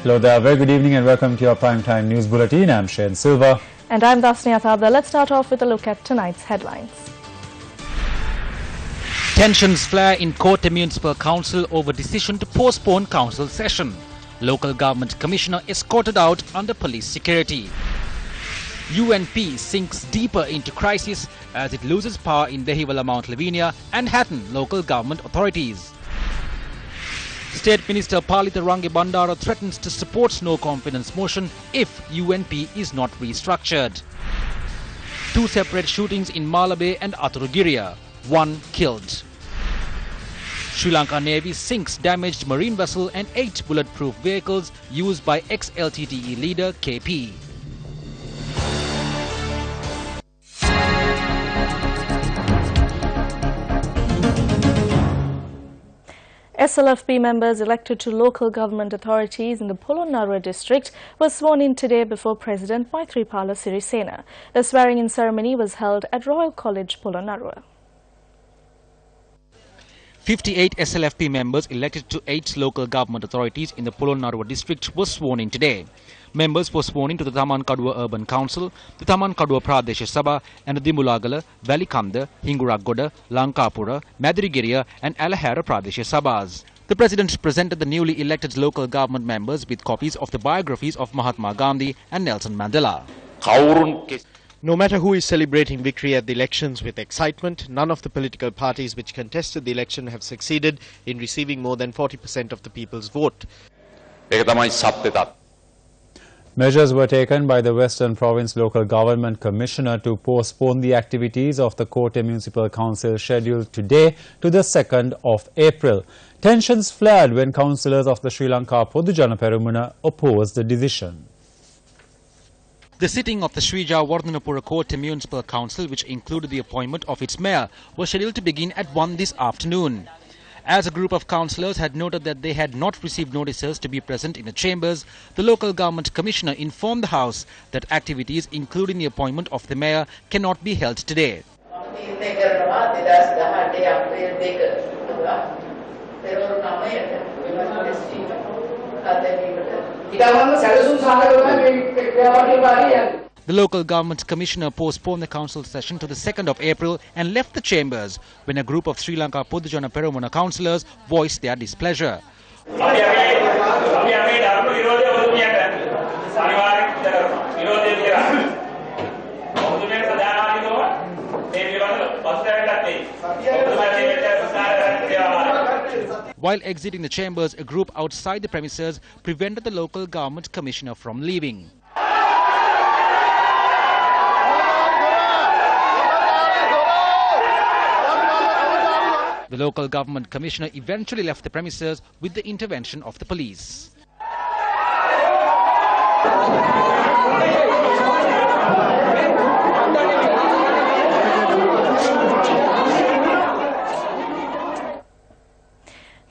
Hello there, very good evening and welcome to your primetime news bulletin. I'm Shane Silva. And I'm Dasnia Thabda. Let's start off with a look at tonight's headlines. Tensions flare in Kotte Municipal Council over decision to postpone council session. Local government commissioner escorted out under police security. UNP sinks deeper into crisis as it loses power in Dehiwala, Mount Lavinia and Hatton local government authorities. State Minister Palitha Range Bandara threatens to support no confidence motion if UNP is not restructured. Two separate shootings in Malabe and Athurugiria. One killed. Sri Lanka Navy sinks damaged marine vessel and 8 bulletproof vehicles used by ex-LTTE leader KP. SLFP members elected to local government authorities in the Polonnaruwa district were sworn in today before President Maithripala Sirisena. The swearing-in ceremony was held at Royal College, Polonnaruwa. 58 SLFP members elected to 8 local government authorities in the Polonnaruwa district were sworn in today. Members were sworn in to the Tamankadua Urban Council, the Tamankadua Pradesh Sabha and the Dimulagala, Valikanda, Hinguragoda, Lankapura, Madurigiriya and Alahara Pradesh Sabhas. The President presented the newly elected local government members with copies of the biographies of Mahatma Gandhi and Nelson Mandela. No matter who is celebrating victory at the elections with excitement, none of the political parties which contested the election have succeeded in receiving more than 40% of the people's vote. Measures were taken by the Western Province Local Government Commissioner to postpone the activities of the Kotte Municipal Council scheduled today to the 2nd of April. Tensions flared when councillors of the Sri Lanka Podujana Peramuna opposed the decision. The sitting of the Srija Wardhanapura Kotte Municipal Council, which included the appointment of its mayor, was scheduled to begin at 1 this afternoon. As a group of councillors had noted that they had not received notices to be present in the chambers, the local government commissioner informed the House that activities, including the appointment of the mayor, cannot be held today. The local government commissioner postponed the council session to the 2nd of April and left the chambers when a group of Sri Lanka Podujana Peramuna councillors voiced their displeasure. While exiting the chambers, a group outside the premises prevented the local government commissioner from leaving. The local government commissioner eventually left the premises with the intervention of the police.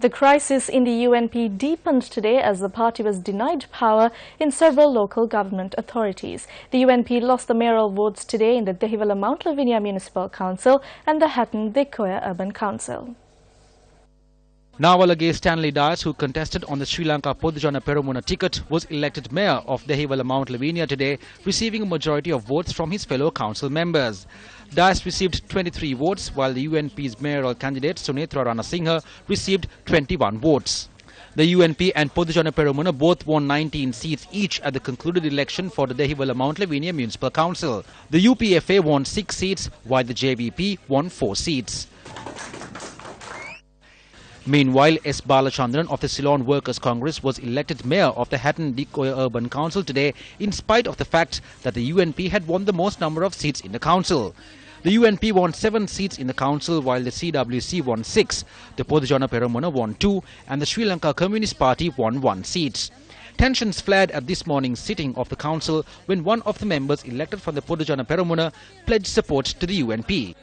The crisis in the UNP deepened today as the party was denied power in several local government authorities. The UNP lost the mayoral votes today in the Dehiwala Mount Lavinia Municipal Council and the Hatton Dekoya Urban Council. Nawalage Stanley Dias, who contested on the Sri Lanka Podujana Peramuna ticket, was elected mayor of Dehiwala Mount Lavinia today, receiving a majority of votes from his fellow council members. Dias received 23 votes, while the UNP's mayoral candidate Sunethra Ranasinghe received 21 votes. The UNP and Podujana Peramuna both won 19 seats each at the concluded election for the Dehiwala Mount Lavinia Municipal Council. The UPFA won 6 seats, while the JVP won 4 seats. Meanwhile, S. Balachandran of the Ceylon Workers' Congress was elected mayor of the Hatton Dekoya Urban Council today in spite of the fact that the UNP had won the most number of seats in the council. The UNP won 7 seats in the council while the CWC won 6, the Podujana Peramuna won 2 and the Sri Lanka Communist Party won 1 seat. Tensions flared at this morning's sitting of the council when one of the members elected from the Podujana Peramuna pledged support to the UNP.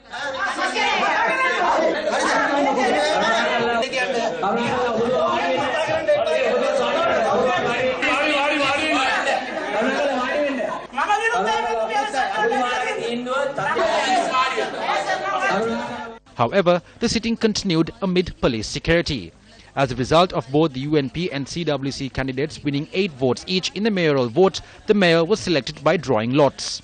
However, the sitting continued amid police security. As a result of both the UNP and CWC candidates winning 8 votes each in the mayoral vote, the mayor was selected by drawing lots.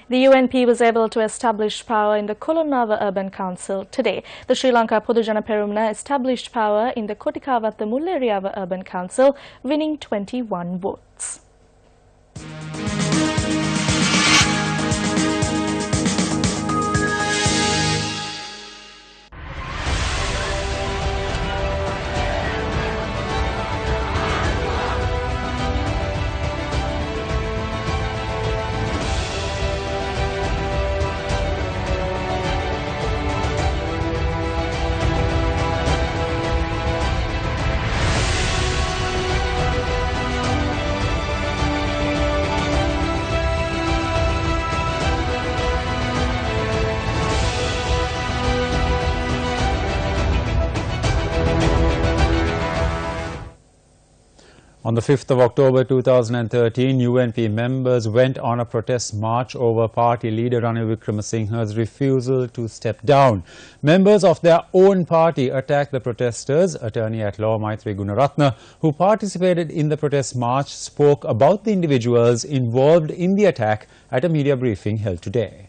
The UNP was able to establish power in the Kolonava Urban Council today. The Sri Lanka Podujana Perumna established power in the Kotikavatta Mulleriava Urban Council, winning 21 votes. On the 5th of October 2013, UNP members went on a protest march over party leader Ranil Wickremesinghe's refusal to step down. Members of their own party attacked the protesters. Attorney-at-law Maitri Gunaratna, who participated in the protest march, spoke about the individuals involved in the attack at a media briefing held today.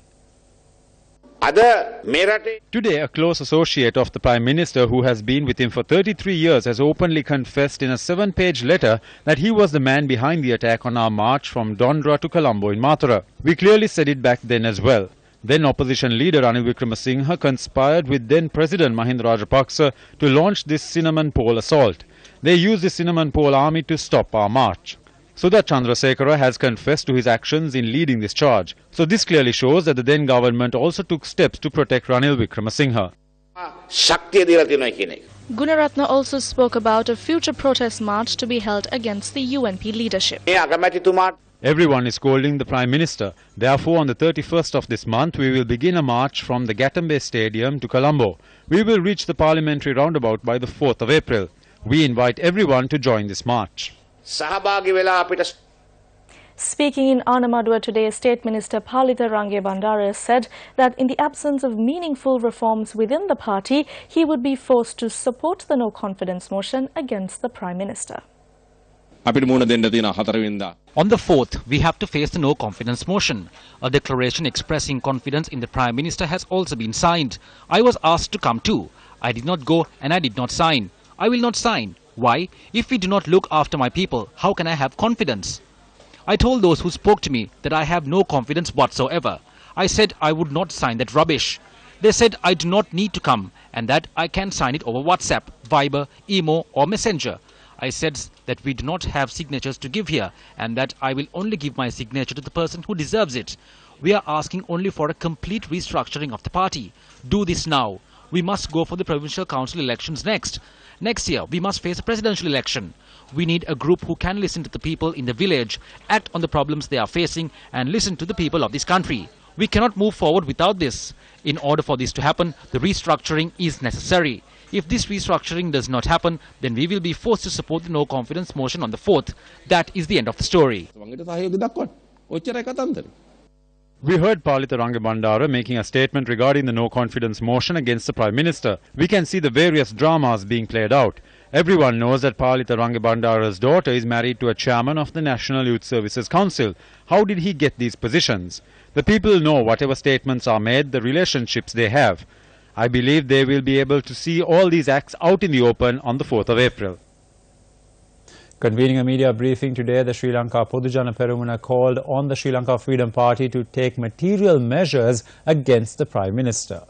Today, a close associate of the Prime Minister, who has been with him for 33 years, has openly confessed in a 7-page letter that he was the man behind the attack on our march from Dondra to Colombo in Mathura. We clearly said it back then as well. Then opposition leader Ranil Wickremesinghe conspired with then President Mahinda Rajapaksa to launch this cinnamon pole assault. They used the cinnamon pole army to stop our march. Sudha Chandrasekhara has confessed to his actions in leading this charge. So this clearly shows that the then government also took steps to protect Ranil Wickremesinghe. Gunaratna also spoke about a future protest march to be held against the UNP leadership. Everyone is scolding the Prime Minister. Therefore, on the 31st of this month, we will begin a march from the Gatambe Stadium to Colombo. We will reach the parliamentary roundabout by the 4th of April. We invite everyone to join this march. Speaking in Anamadua today, State Minister Palitha Range Bandara said that in the absence of meaningful reforms within the party, he would be forced to support the no-confidence motion against the Prime Minister. On the 4th, we have to face the no-confidence motion. A declaration expressing confidence in the Prime Minister has also been signed. I was asked to come too. I did not go and I did not sign. I will not sign. Why? If we do not look after my people, how can I have confidence? I told those who spoke to me that I have no confidence whatsoever. I said I would not sign that rubbish. They said I do not need to come and that I can sign it over WhatsApp, Viber, Emo or Messenger. I said that we do not have signatures to give here and that I will only give my signature to the person who deserves it. We are asking only for a complete restructuring of the party. Do this now. We must go for the provincial council elections next. Next year, we must face a presidential election. We need a group who can listen to the people in the village, act on the problems they are facing and listen to the people of this country. We cannot move forward without this. In order for this to happen, the restructuring is necessary. If this restructuring does not happen, then we will be forced to support the no-confidence motion on the 4th. That is the end of the story. We heard Palitha Range Bandara making a statement regarding the no-confidence motion against the Prime Minister. We can see the various dramas being played out. Everyone knows that Palitha Range Bandara's daughter is married to a chairman of the National Youth Services Council. How did he get these positions? The people know whatever statements are made, the relationships they have. I believe they will be able to see all these acts out in the open on the 4th of April. Convening a media briefing today, the Sri Lanka Podujana Perumna called on the Sri Lanka Freedom Party to take material measures against the Prime Minister.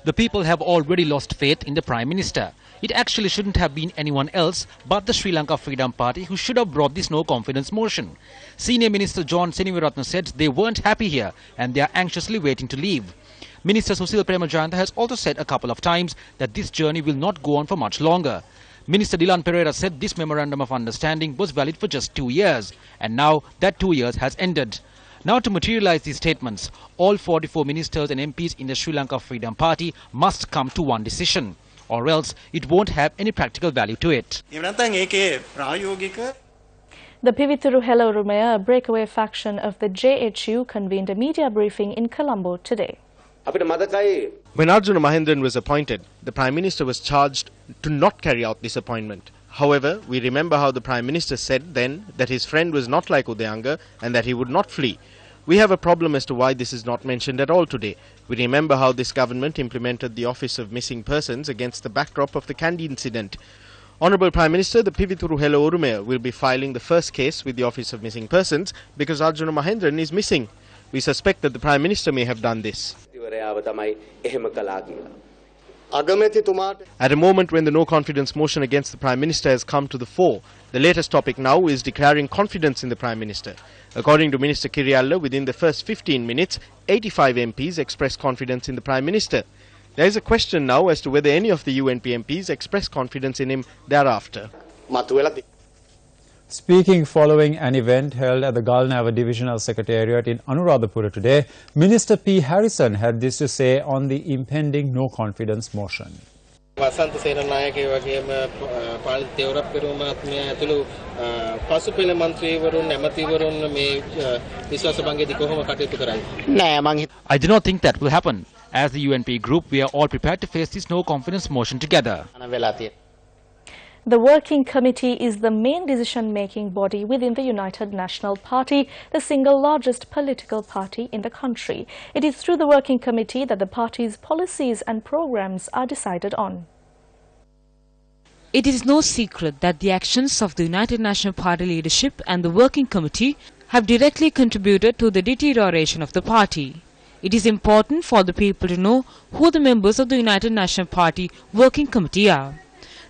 The people have already lost faith in the Prime Minister. It actually shouldn't have been anyone else but the Sri Lanka Freedom Party who should have brought this no-confidence motion. Senior Minister John Seniviratne said they weren't happy here and they are anxiously waiting to leave. Minister Susil Premajayanta has also said a couple of times that this journey will not go on for much longer. Minister Dilan Pereira said this memorandum of understanding was valid for just 2 years and now that 2 years has ended. Now to materialize these statements, all 44 ministers and MPs in the Sri Lanka Freedom Party must come to one decision, or else it won't have any practical value to it. The Pivituru Helorumaya, a breakaway faction of the JHU, convened a media briefing in Colombo today. When Arjuna Mahendran was appointed, the Prime Minister was charged to not carry out this appointment. However, we remember how the Prime Minister said then that his friend was not like Udayanga and that he would not flee. We have a problem as to why this is not mentioned at all today. We remember how this government implemented the Office of Missing Persons against the backdrop of the Kandy incident. Honourable Prime Minister, the Pivituru Helorumaya will be filing the first case with the Office of Missing Persons because Arjuna Mahendran is missing. We suspect that the Prime Minister may have done this. At a moment when the no confidence motion against the Prime Minister has come to the fore, the latest topic now is declaring confidence in the Prime Minister. According to Minister Kiriyalla, within the first 15 minutes, 85 MPs expressed confidence in the Prime Minister. There is a question now as to whether any of the UNP MPs expressed confidence in him thereafter. Speaking following an event held at the Galnava Divisional Secretariat in Anuradhapura today, Minister P. Harrison had this to say on the impending no-confidence motion. I do not think that will happen. As the UNP group, we are all prepared to face this no-confidence motion together. The Working Committee is the main decision-making body within the United National Party, the single largest political party in the country. It is through the Working Committee that the party's policies and programs are decided on. It is no secret that the actions of the United National Party leadership and the Working Committee have directly contributed to the deterioration of the party. It is important for the people to know who the members of the United National Party Working Committee are.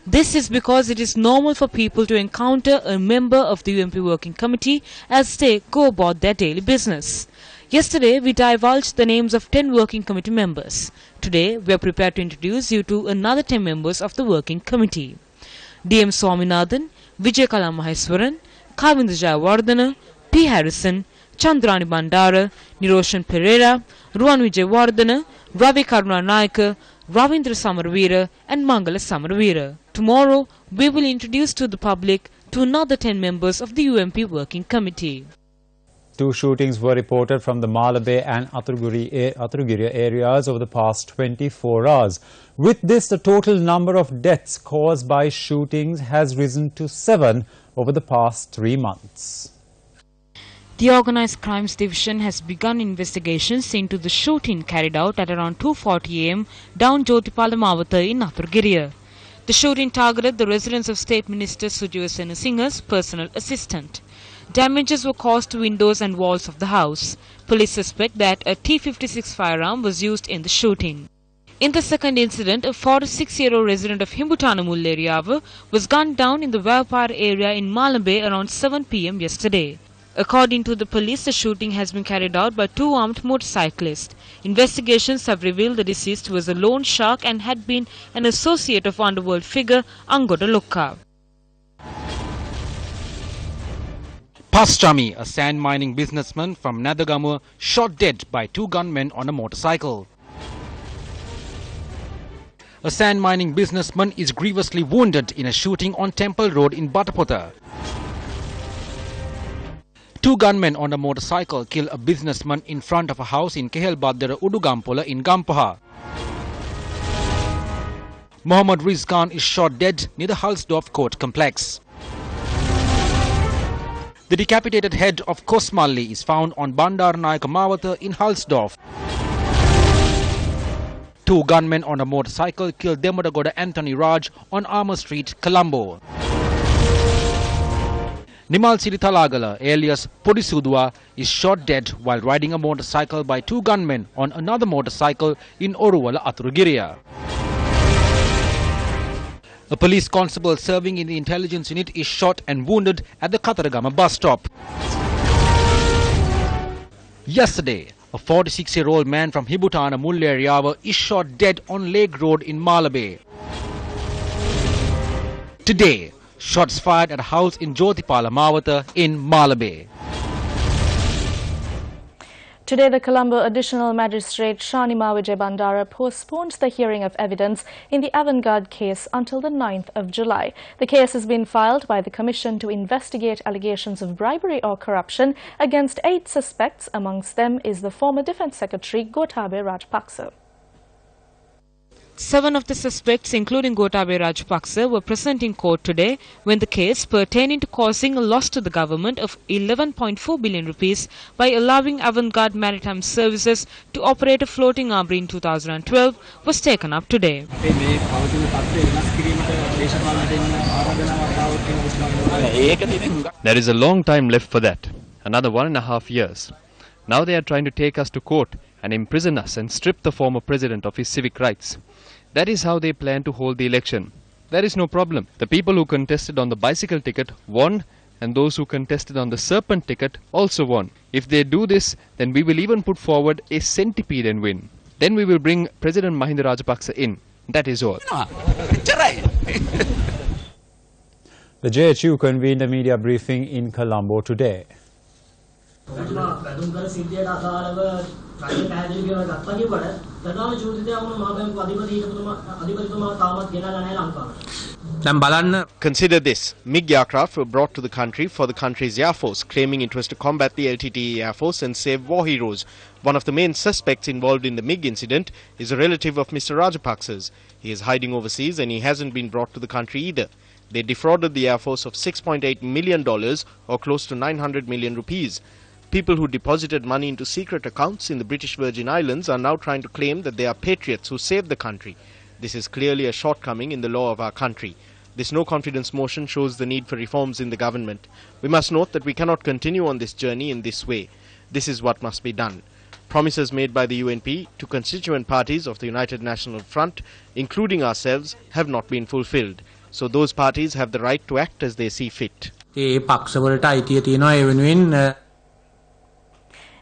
This is because it is normal for people to encounter a member of the UNP Working Committee as they go about their daily business. Yesterday, we divulged the names of 10 Working Committee members. Today, we are prepared to introduce you to another 10 members of the Working Committee. D.M. Swaminathan, Vijay Kalamaheswaran, Kavinda Jayawardena, P. Harrison, Chandrani Bandara, Niroshan Pereira, Ruwan Vijayawardena, Ravi Karuna Naika, Ravindra Samarveera and Mangala Samarveera. Tomorrow, we will introduce to the public to another 10 members of the UNP Working Committee. 2 shootings were reported from the Malabe and Athrugiri areas over the past 24 hours. With this, the total number of deaths caused by shootings has risen to 7 over the past 3 months. The Organised Crimes Division has begun investigations into the shooting carried out at around 2:40 am down Jyotipalamawatha in Athrugiri. The shooting targeted the residence of State Minister Sujiva Senasinghe's personal assistant. Damages were caused to windows and walls of the house. Police suspect that a T-56 firearm was used in the shooting. In the second incident, a 46-year-old resident of Himbutana Mulleriava was gunned down in the Vavapar area in Malabe around 7 p.m. yesterday. According to the police, the shooting has been carried out by 2 armed motorcyclists. Investigations have revealed the deceased was a loan shark and had been an associate of underworld figure Angoda Lokka. Paschami, a sand mining businessman from Nadagamur, shot dead by 2 gunmen on a motorcycle. A sand mining businessman is grievously wounded in a shooting on Temple Road in Batapota. 2 gunmen on a motorcycle kill a businessman in front of a house in Kehelbaddara Udugampola in Gampaha. Mohammad Rizkan is shot dead near the Halsdorf Court complex. The decapitated head of Kosmalli is found on Bandar Naik Mawatha in Halsdorf. 2 gunmen on a motorcycle killed DEMATAGODA Anthony Raj on Armour Street, Colombo. Nimal Siritalagala, alias Podisudwa, is shot dead while riding a motorcycle by 2 gunmen on another motorcycle in Oruwala, Athrugiri. A police constable serving in the intelligence unit is shot and wounded at the Kataragama bus stop. Yesterday, a 46-year-old man from Hibutana Mulleriava is shot dead on Lake Road in Malabe. Today, shots fired at a house in Jyotipalamawatha in Malabe. Today, the Colombo Additional Magistrate Shanima Vijay Bandara postponed the hearing of evidence in the Avant-Garde case until the 9th of July. The case has been filed by the Commission to investigate allegations of bribery or corruption against 8 suspects. Amongst them is the former Defence Secretary Gotabaya Rajapaksa. 7 of the suspects, including Gotabaya Rajapaksa, were present in court today when the case pertaining to causing a loss to the government of 11.4 billion rupees by allowing Avant-Garde Maritime Services to operate a floating armory in 2012 was taken up today. There is a long time left for that, another 1.5 years. Now they are trying to take us to court and imprison us and strip the former president of his civic rights. That is how they plan to hold the election. There is no problem. The people who contested on the bicycle ticket won, and those who contested on the serpent ticket also won. If they do this, then we will even put forward a centipede and win. Then we will bring President Mahinda Rajapaksa in. That is all. The JHU convened a media briefing in Colombo today. Consider this. MiG aircraft were brought to the country for the country's Air Force, claiming it was to combat the LTTE Air Force and save war heroes. One of the main suspects involved in the MiG incident is a relative of Mr. Rajapaksa's. He is hiding overseas and he hasn't been brought to the country either. They defrauded the Air Force of $6.8 million or close to 900 million rupees. People who deposited money into secret accounts in the British Virgin Islands are now trying to claim that they are patriots who saved the country. This is clearly a shortcoming in the law of our country. This no-confidence motion shows the need for reforms in the government. We must note that we cannot continue on this journey in this way. This is what must be done. Promises made by the UNP to constituent parties of the United National Front, including ourselves, have not been fulfilled. So those parties have the right to act as they see fit.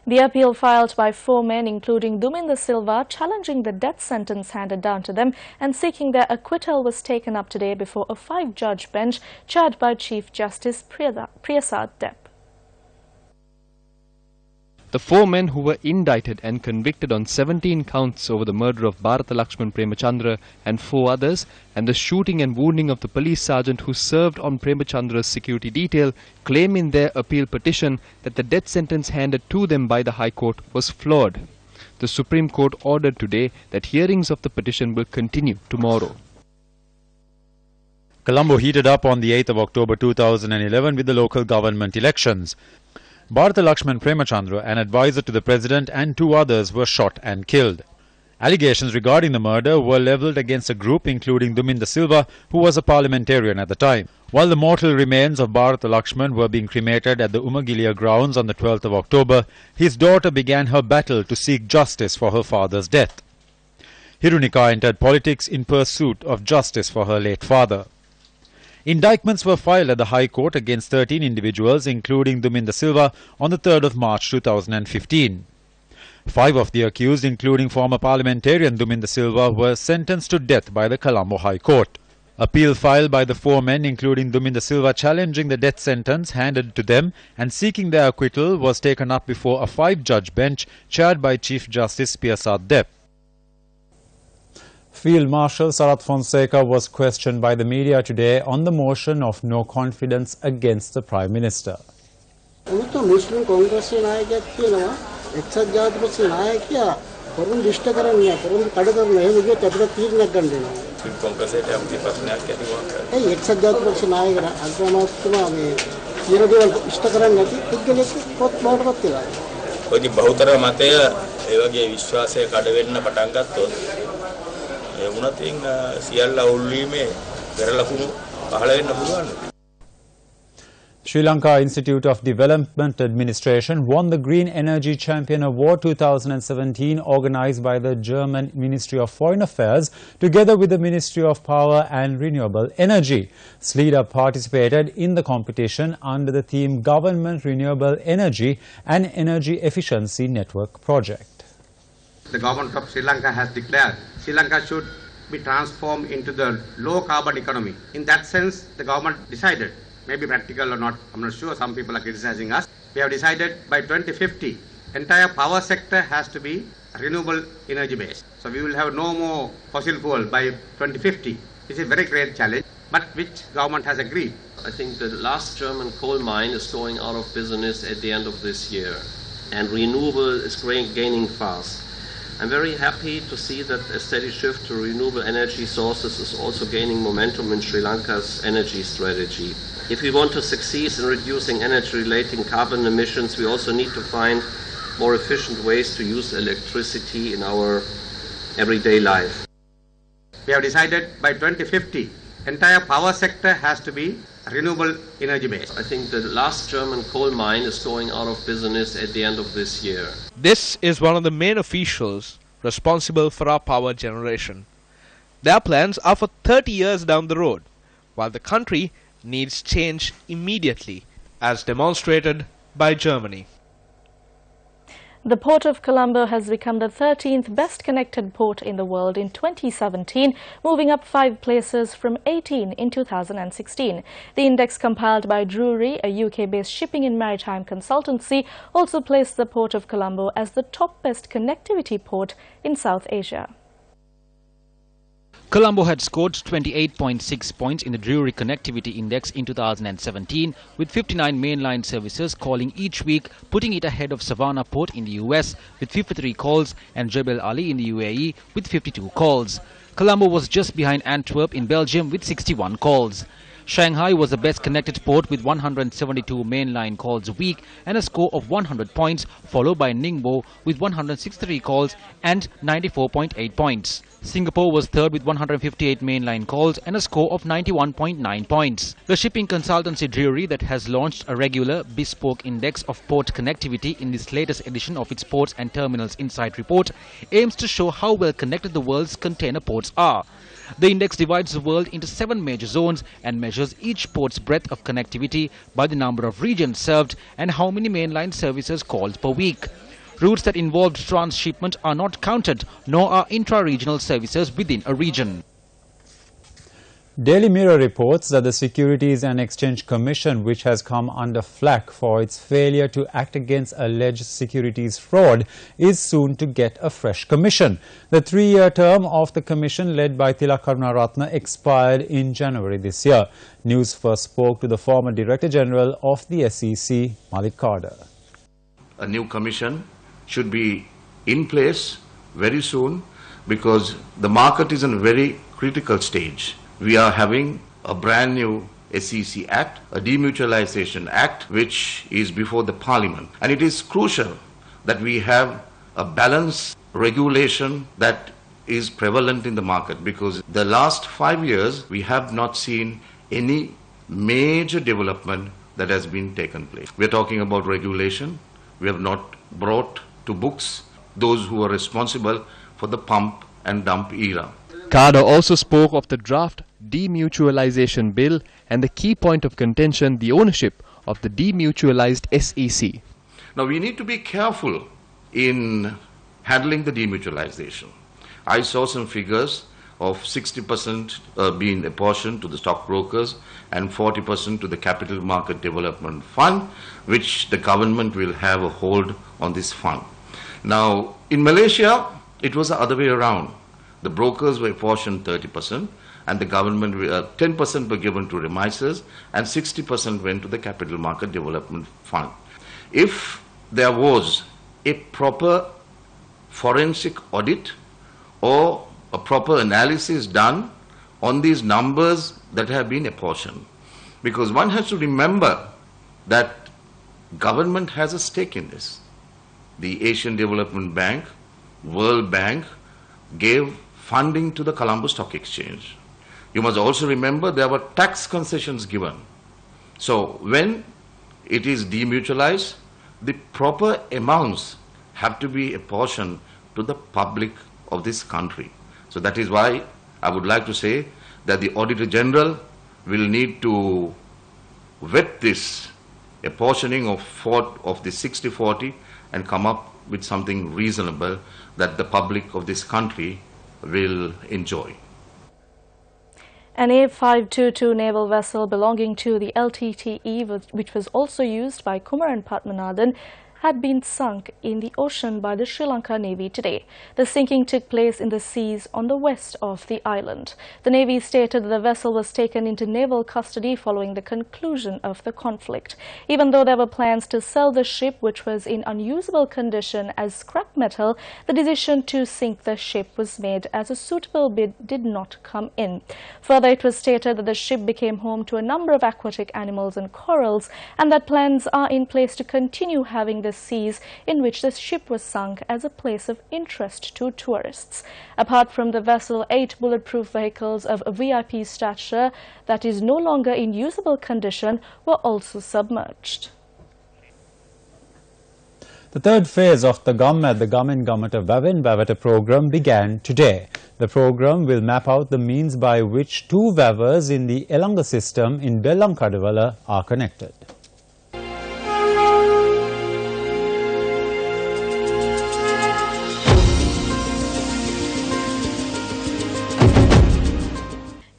The appeal filed by 4 men, including Duminda Silva, challenging the death sentence handed down to them and seeking their acquittal was taken up today before a 5-judge bench chaired by Chief Justice Priyasad Dep. The 4 men who were indicted and convicted on 17 counts over the murder of Bharata Lakshman Premachandra and 4 others and the shooting and wounding of the police sergeant who served on Premachandra's security detail claim in their appeal petition that the death sentence handed to them by the High Court was flawed. The Supreme Court ordered today that hearings of the petition will continue tomorrow. Colombo heated up on the 8th of October 2011 with the local government elections. Bharata Lakshman Premachandra, an advisor to the president, and 2 others were shot and killed. Allegations regarding the murder were levelled against a group including Duminda Silva, who was a parliamentarian at the time. While the mortal remains of Bharata Lakshman were being cremated at the Umagilia grounds on the 12th of October, his daughter began her battle to seek justice for her father's death. Hirunika entered politics in pursuit of justice for her late father. Indictments were filed at the High Court against 13 individuals, including Duminda Silva, on the 3rd of March 2015. 5 of the accused, including former parliamentarian Duminda Silva, were sentenced to death by the Colombo High Court. Appeal filed by the 4 men, including Duminda Silva, challenging the death sentence handed to them and seeking their acquittal was taken up before a 5-judge bench chaired by Chief Justice Priyasad Dep. Field Marshal Sarath Fonseca was questioned by the media today on the motion of no confidence against the Prime Minister. Muslim Congress Sri Lanka Institute of Development Administration won the Green Energy Champion Award 2017 organized by the German Ministry of Foreign Affairs together with the Ministry of Power and Renewable Energy. SLEDA participated in the competition under the theme Government Renewable Energy and Energy Efficiency Network Project. The government of Sri Lanka has declared Sri Lanka should be transformed into the low carbon economy. In that sense, the government decided, maybe practical or not, I'm not sure, some people are criticizing us. We have decided by 2050 entire power sector has to be renewable energy based. So we will have no more fossil fuel by 2050. This is a very great challenge, but which government has agreed. I think the last German coal mine is going out of business at the end of this year, and renewable is gaining fast. I'm very happy to see that a steady shift to renewable energy sources is also gaining momentum in Sri Lanka's energy strategy. If we want to succeed in reducing energy-related carbon emissions, we also need to find more efficient ways to use electricity in our everyday life. We have decided by 2050, entire power sector has to be renewable energy based. I think the last German coal mine is going out of business at the end of this year. This is one of the main officials responsible for our power generation. Their plans are for 30 years down the road, while the country needs change immediately, as demonstrated by Germany. The Port of Colombo has become the 13th best connected port in the world in 2017, moving up 5 places from 18 in 2016. The index compiled by Drury, a UK-based shipping and maritime consultancy, also placed the Port of Colombo as the top best connectivity port in South Asia. Colombo had scored 28.6 points in the Drury Connectivity Index in 2017, with 59 mainline services calling each week, putting it ahead of Savannah Port in the US with 53 calls and Jebel Ali in the UAE with 52 calls. Colombo was just behind Antwerp in Belgium with 61 calls. Shanghai was the best connected port with 172 mainline calls a week and a score of 100 points, followed by Ningbo with 163 calls and 94.8 points. Singapore was third with 158 mainline calls and a score of 91.9 points. The shipping consultancy Drury, that has launched a regular bespoke index of port connectivity in this latest edition of its Ports and Terminals Insight report, aims to show how well connected the world's container ports are. The index divides the world into 7 major zones and measures each port's breadth of connectivity by the number of regions served and how many mainline services called per week. Routes that involved transshipment are not counted, nor are intra-regional services within a region. Daily Mirror reports that the Securities and Exchange Commission, which has come under flack for its failure to act against alleged securities fraud, is soon to get a fresh commission. The 3-year term of the commission, led by Tilak Karunaratne, expired in January this year. Newsfirst spoke to the former Director General of the SEC, MALLI. A new commission should be in place very soon because the market is in a very critical stage. We are having a brand new SEC Act, a demutualization act, which is before the Parliament. And it is crucial that we have a balanced regulation that is prevalent in the market, because the last 5 years we have not seen any major development that has been taken place. We are talking about regulation. We have not brought to books those who are responsible for the pump and dump era. Kada also spoke of the draft demutualization bill and the key point of contention, the ownership of the demutualized SEC. Now we need to be careful in handling the demutualization. I saw some figures of 60% being apportioned to the stockbrokers and 40% to the Capital Market Development Fund, which the government will have a hold on this fund. Now, in Malaysia, it was the other way around. The brokers were apportioned 30% and the government, 10% were given to remisers and 60% went to the Capital Market Development Fund. If there was a proper forensic audit or a proper analysis done on these numbers that have been apportioned, because one has to remember that government has a stake in this. The Asian Development Bank, World Bank gave funding to the Colombo Stock Exchange. You must also remember there were tax concessions given. So when it is demutualized, the proper amounts have to be apportioned to the public of this country. So that is why I would like to say that the Auditor General will need to vet this apportioning of the 60-40 and come up with something reasonable that the public of this country will enjoy. An A522 naval vessel belonging to the LTTE, which was also used by Kumaran Padmanathan, had been sunk in the ocean by the Sri Lanka Navy today. The sinking took place in the seas on the west of the island. The Navy stated that the vessel was taken into naval custody following the conclusion of the conflict. Even though there were plans to sell the ship, which was in unusable condition, as scrap metal, the decision to sink the ship was made as a suitable bid did not come in. Further, it was stated that the ship became home to a number of aquatic animals and corals, and that plans are in place to continue having the seas in which the ship was sunk as a place of interest to tourists. Apart from the vessel, 8 bulletproof vehicles of VIP stature that is no longer in usable condition were also submerged. The third phase of the Gammat the Gamin Gamata Vavin Vavata program began today. The program will map out the means by which 2 vavers in the Elanga system in Bellankadavala are connected.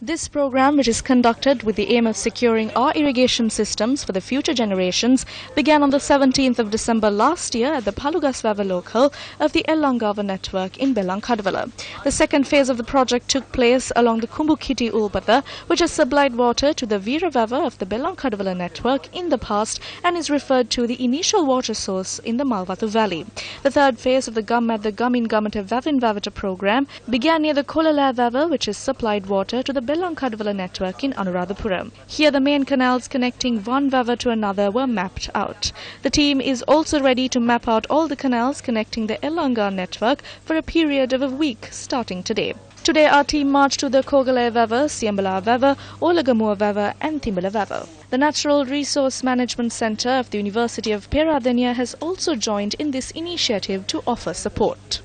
This program, which is conducted with the aim of securing our irrigation systems for the future generations, began on the 17th of December last year at the Palugasvava local of the Elangava network in Bellankadavala. The second phase of the project took place along the Kumbukiti Ulpata, which has supplied water to the Veeravava of the Bellankadavala network in the past and is referred to the initial water source in the Malvatu Valley. The third phase of the Gammat the Gamin Gamata Vavin Vavata program began near the Kolala Vava, which has supplied water to the Bellankadavala network in Anuradhapuram. Here the main canals connecting one vava to another were mapped out. The team is also ready to map out all the canals connecting the Elanga network for a period of a week starting today. Today our team marched to the Kogale Vava, Siambala Vava, Olagamua Vava and Timbala Vava. The Natural Resource Management Centre of the University of Peradeniya has also joined in this initiative to offer support.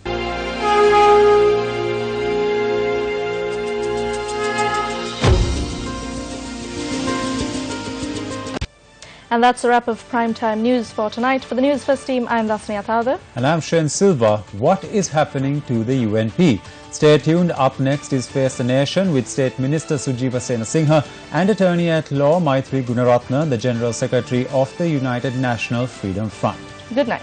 And that's a wrap of primetime news for tonight. For the Newsfirst team, I'm Dasniya Tauda. And I'm Shen Silva. What is happening to the UNP? Stay tuned. Up next is Face the Nation with State Minister Sujiva Senasinghe and Attorney at Law Maithri Gunaratna, the General Secretary of the United National Freedom Front. Good night.